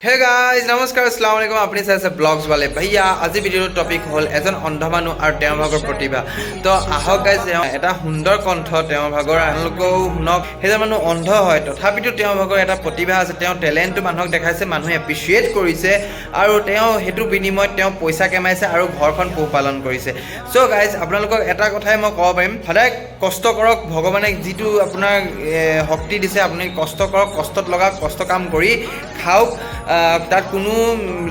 hey guys नमस्कार अस्सलाम वालेकुम अपनी से ब्लॉग्स वाले भैया आज भिडिओ टपिक हल एजन अंध मानुह और प्रतिभा तो आहक गाइस এটা সুন্দৰ কণ্ঠ ভাগৰ আপোনালোকেও শুনক সেইজন মানুহ অন্ধ হয় তথাপিতো ভাগৰ এটা প্ৰতিভা আছে টেলেণ্টটো মানুহক দেখাইছে মানুহে এপ্ৰিচিয়েট কৰিছে আৰু হেতু বিনিময়ত পইচা কমাইছে আৰু ঘৰখন পোহপালন কৰিছে সো গাইস আপোনালোকক এটা কথাই মই ক'ব পাৰিম সদায় কষ্ট কৰক ভগৱানে যিটো আপোনাৰ শক্তি দিছে আপুনি কষ্ট কৰক কষ্টত লগা কষ্ট কাম কৰি খাওক তাত কোনো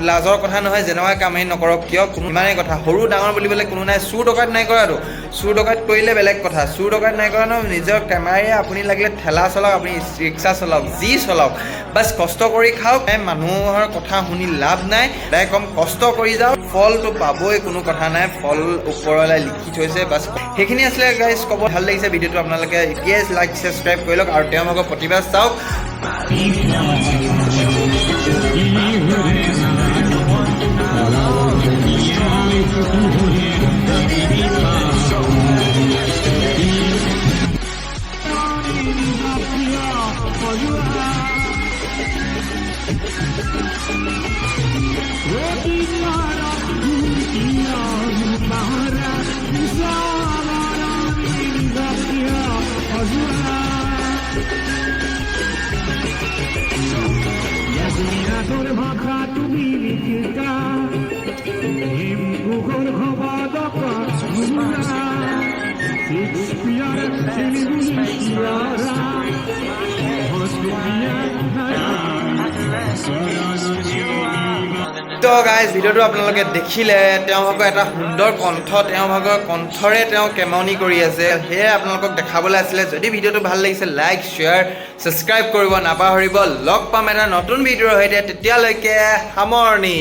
লাজৰ কথা নহয় যেনেকুৱা কামেই নকৰক কিয় কোনো ইমানেই কথা সৰু ডাঙৰ বুলিবলৈ কোনো নাই চুৰ ডকাইত নাই কৰাটো চুৰ ডকাইত কৰিলে বেলেগ কথা চুৰ ডকাইত নাই কৰা ন নিজৰ কেমেৰাৰে আপুনি লাগিলে ঠেলা চলাওক আপুনি ৰিক্সা চলাওক যি চলাওক বাছ কষ্ট কৰি খাওক মানুহৰ কথা শুনি লাভ নাই তাই কম কষ্ট কৰি যাওক ফলটো পাবই কোনো কথা নাই ফল ওপৰলৈ লিখি থৈছে বাছ সেইখিনি আছিলে গাইজ ক'ব ভাল লাগিছে ভিডিঅ'টো আপোনালোকে এতিয়াই লাইক ছাবস্ক্ৰাইব কৰি লওক আৰু ভাগৰ প্ৰতিভা চাওক তো গাইজ ভিডিঅ'টো আপোনালোকে দেখিলে ভাগৰ এটা সুন্দৰ কণ্ঠ ভাগৰ কণ্ঠৰে কেমনি কৰি আছে সেয়ে আপোনালোকক দেখাবলৈ আছিলে যদি ভিডিঅ'টো ভাল লাগিছে লাইক শ্বেয়াৰ ছাবস্ক্ৰাইব কৰিব নাপাহৰিব লগ পাম এটা নতুন ভিডিঅ'ৰ সৈতে তেতিয়ালৈকে সামৰণি